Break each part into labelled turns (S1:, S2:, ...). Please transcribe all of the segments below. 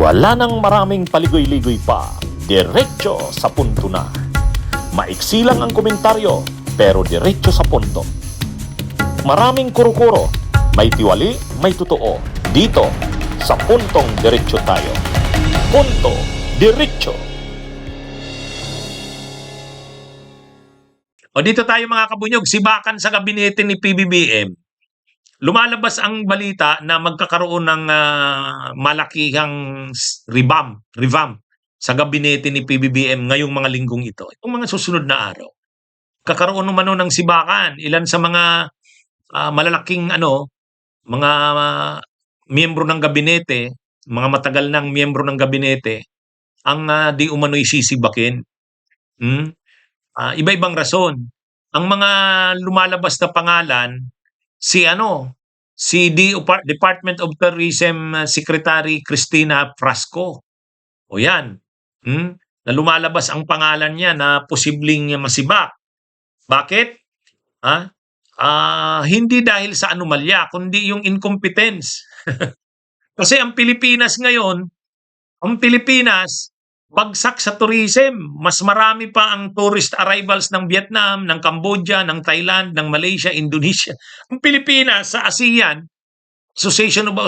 S1: Wala nang maraming paligoy-ligoy pa, diretso sa punto na. Maiksi lang ang komentaryo, pero diretso sa punto. Maraming kuro-kuro, may tiwali, may totoo. Dito, sa puntong diretso tayo. Punto, diretso.
S2: O dito tayo mga kabunyog, sibakan sa gabinete ni PBBM. Lumalabas ang balita na magkakaroon ng malakihang revamp sa gabinete ni PBBM ngayong mga linggong ito. Itong mga susunod na araw. Kakaroon naman ng sibakan. Ilan sa mga malalaking mga miyembro ng gabinete, mga matagal ng miyembro ng gabinete, ang di umano'y sisibakin. Iba-ibang rason. Ang mga lumalabas na pangalan, si Department of Tourism Secretary Cristina Frasco. O yan. Na lumalabas ang pangalan niya na posibleng masibak. Bakit? Hindi dahil sa anomalya, kundi yung incompetence. Kasi ang Pilipinas ngayon, bagsak sa tourism. Mas marami pa ang tourist arrivals ng Vietnam, ng Cambodia, ng Thailand, ng Malaysia, Indonesia. Ang Pilipinas sa ASEAN, Association of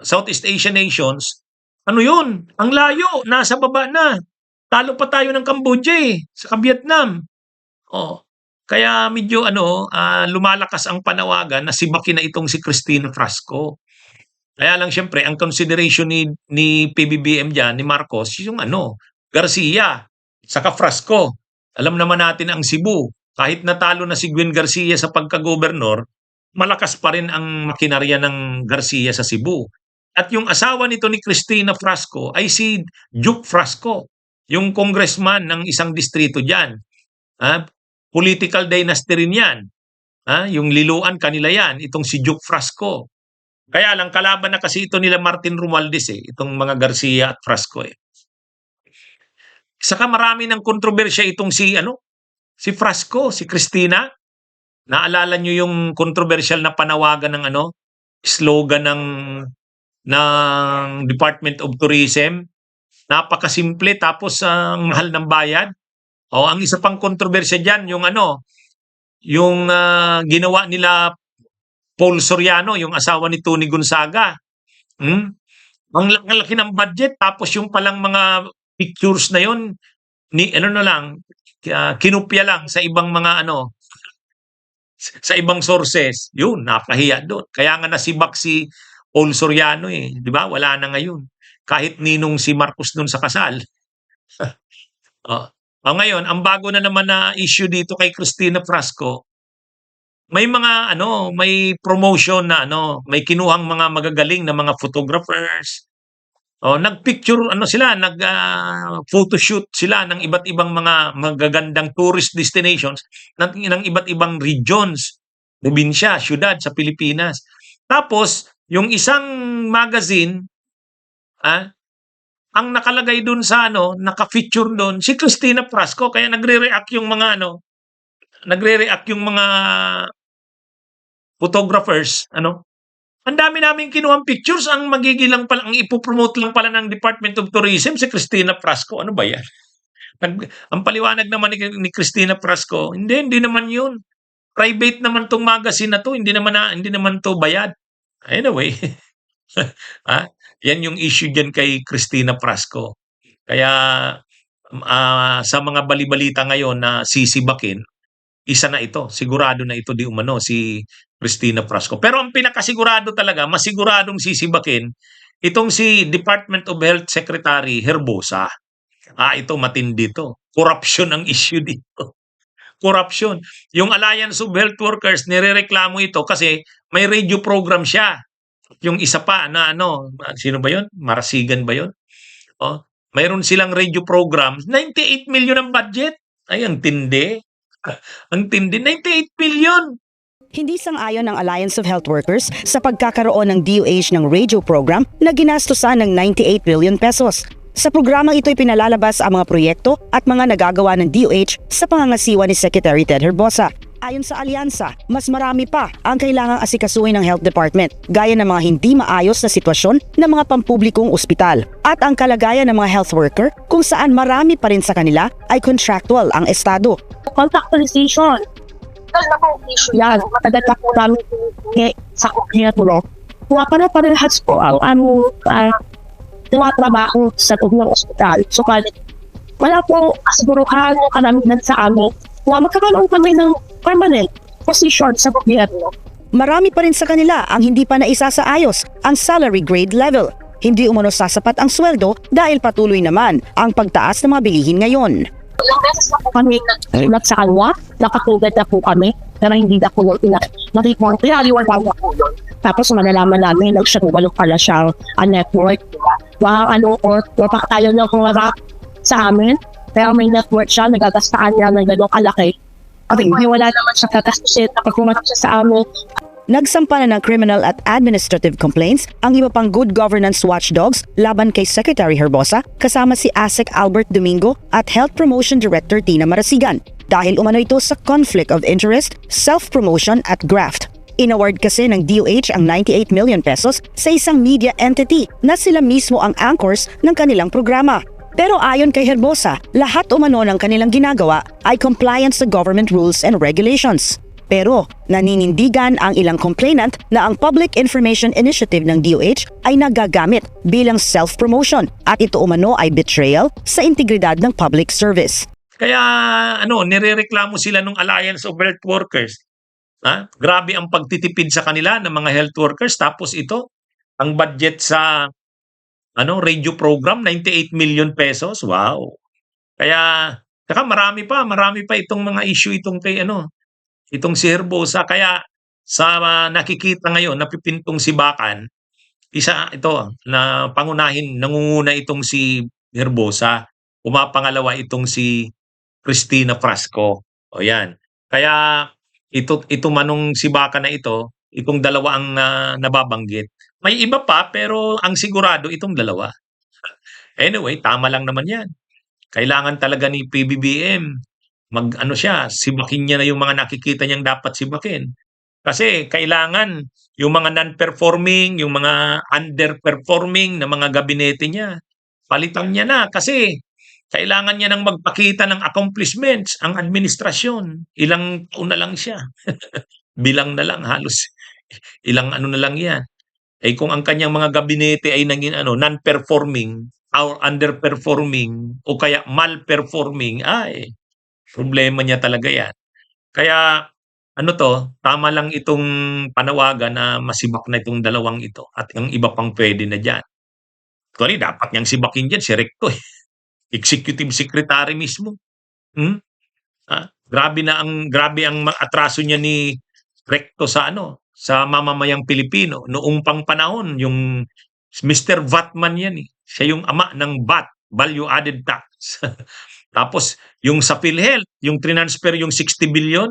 S2: Southeast Asian Nations, yun? Ang layo, nasa baba na. Talo pa tayo ng Cambodia sa Vietnam. Kaya medyo lumalakas ang panawagan na sibakin na itong si Cristina Frasco. Kaya lang siyempre, ang consideration ni PBBM dyan, ni Marcos, yung Garcia, saka Frasco. Alam naman natin ang Cebu. Kahit natalo na si Gwen Garcia sa pagka-gobernador, malakas pa rin ang makinarya ng Garcia sa Cebu. At yung asawa nito ni Cristina Frasco ay si Duke Frasco, yung congressman ng isang distrito dyan. Political dynasty rin yan. Yung liluan, kanila yan. Itong si Duke Frasco. Kaya lang, kalaban na kasi ito nila Martin Romualdez itong mga Garcia at Frasco Saka marami ng kontrobersya itong si Frasco, si Cristina. Naalala nyo yung controversial na panawagan ng slogan ng Department of Tourism? Napakasimple tapos ang mahal ng bayad. Ang isa pang kontrobersya diyan yung ginawa nila Paul Soriano, yung asawa ni Tony Gonzaga. Ang laki ng budget tapos yung palang mga pictures na yon kinopya lang sa ibang mga sa ibang sources. Yun, napahiya doon. Kaya nga nasibak si Paul Soriano di ba? Wala na ngayon. Kahit ninong si Marcos doon sa kasal. Ngayon, ang bago na naman na issue dito kay Cristina Frasco, may mga may promotion na may kinuhang mga magagaling na mga photographers. Nagpicture photoshoot sila ng iba't ibang mga magagandang tourist destinations ng iba't ibang regions, probinsya, syudad sa Pilipinas. Tapos, yung isang magazine, ang nakalagay dun sa naka-feature doon si Cristina Frasco, kaya nagre-react yung mga photographers, Ang dami naming kinuhang pictures, ang magiging lang pala, ang ipopromote lang pala ng Department of Tourism si Cristina Frasco. Ano ba yan? Ang paliwanag naman ni Cristina Frasco, hindi naman yun. Private naman tong magazine na to, hindi naman to bayad. Anyway, yan yung issue dyan kay Cristina Frasco. Kaya sa mga balibalita ngayon na sisibakin, isa na ito. Sigurado na ito di umano si Cristina Frasco. Pero ang pinakasigurado talaga, masiguradong sisibakin, itong si Department of Health Secretary Herbosa. Ito matindi to. Corruption ang issue dito. Corruption. Yung Alliance of Health Workers, nirereklamo ito kasi may radio program siya. Yung isa pa na sino ba yun? Marasigan ba yun? Mayroon silang radio program. 98 million ang budget. Ay, ang tindi. Ang tindi. 98 million.
S3: Hindi sang-ayon ng Alliance of Health Workers sa pagkakaroon ng DOH ng radio program na ginastusan ng 98 billion pesos. Sa programang ito'y pinalalabas ang mga proyekto at mga nagagawa ng DOH sa pangangasiwa ni Secretary Ted Herbosa. Ayon sa alyansa, mas marami pa ang kailangang asikasuhin ng Health Department, gaya ng mga hindi maayos na sitwasyon ng mga pampublikong ospital at ang kalagayan ng mga health worker kung saan marami pa rin sa kanila ay contractual ang estado.
S4: Contractualization. Yan, matagal na po namin pinipili sa gobyerno. Kung parehas po ang tumatrabaho sa loob ng ospital. So, wala po asiguruhan ng kalaminan sa amin na magkakaroon kami ng permanent position sa gobyerno.
S3: Marami pa rin sa kanila ang hindi pa naisasaayos ang salary grade level. Hindi umano sasapat ang sweldo dahil patuloy naman ang pagtaas ng mga bilihin ngayon.
S4: Ilang beses na po kami nagsulat sa kanya, nakatugad na po kami, pero hindi na po yung na-report. Kaya wala na po yun. Tapos malalaman namin, nagsinuwalo pala siyang network. Or pa tayo ng kumara sa amin. Pero may network siya, nagagastaan niya ng gano'ng kalaki. At wala naman siya kakastusin kapag pumatap siya sa amin.
S3: Nagsampa na ng criminal at administrative complaints ang iba pang good governance watchdogs laban kay Secretary Herbosa kasama si ASEC Albert Domingo at Health Promotion Director Tina Marasigan dahil umano ito sa conflict of interest, self-promotion at graft. Inaward kasi ng DOH ang 98 million pesos sa isang media entity na sila mismo ang anchors ng kanilang programa. Pero ayon kay Herbosa, lahat umano ng kanilang ginagawa ay compliance sa government rules and regulations. Pero naninindigan ang ilang complainant na ang Public Information Initiative ng DOH ay nagagamit bilang self-promotion at ito umano ay betrayal sa integridad ng public service.
S2: Kaya nirereklamo sila ng Alliance of Health Workers. Grabe ang pagtitipid sa kanila ng mga health workers, tapos ito ang budget sa radio program 98 million pesos. Wow. Kaya saka marami pa itong mga issue itong kay itong si Herbosa. Kaya sa nakikita ngayon napipintong sibakan, isa ito na pangunahin, nangunguna itong si Herbosa, pumapangalawa itong si Cristina Frasco. O yan. Kaya ito manong sibakan na ito, itong dalawa ang nababanggit. May iba pa pero ang sigurado itong dalawa. Anyway, tama lang naman yan. Kailangan talaga ni PBBM sibakin niya na yung mga nakikita niyang dapat sibakin. Kasi kailangan yung mga non-performing, yung mga underperforming na mga gabinete niya, palitan niya na kasi kailangan niya nang magpakita ng accomplishments ang administrasyon. Ilang taon na lang siya. Bilang na lang halos. Ilang na lang yan. Kung ang kanyang mga gabinete ay naging non-performing or underperforming o kaya malperforming, problema niya talaga yan. Kaya tama lang itong panawagan na masibak na itong dalawang ito at ang iba pang pwede na dyan. Actually, dapat niyang sibakin dyan si Recto. Executive Secretary mismo. Grabe ang atraso niya ni Recto sa mamamayang Pilipino noong pang panahon. Yung Mr. Vatman yan siya yung ama ng VAT, Value Added Tax. Tapos yung sa PhilHealth, yung transfer yung 60 billion,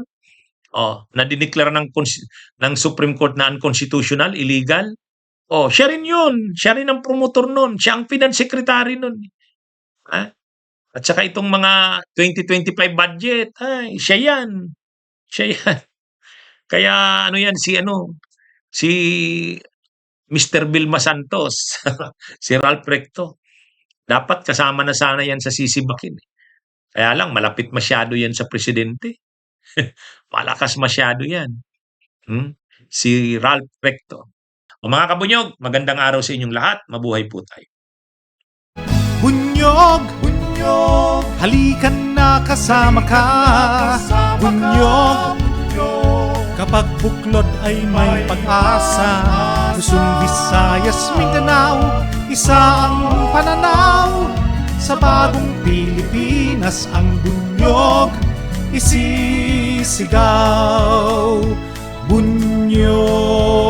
S2: na dineklara ng Supreme Court na unconstitutional, illegal. Siya rin yun. Siya rin ang promotor nun. Siya ang finance secretary nun. At saka itong mga 2025 budget, siya yan. Siya yan. Kaya si Mr. Vilma Santos, si Ralph Recto, dapat kasama na sana yan sa sisibakin. Kaya lang, malapit masyado yan sa presidente. Malakas masyado yan. Si Ralph Recto. Mga kabunyog, magandang araw sa inyong lahat. Mabuhay po tayo.
S5: Bunyog, halikan na kasama ka. Bunyog, kapag buklod ay may pag-asa. Luzon, Visayas, Mindanao, isa ang pananaw. Sa bagong Pilipinas ang bunyog isisigaw. Bunyog.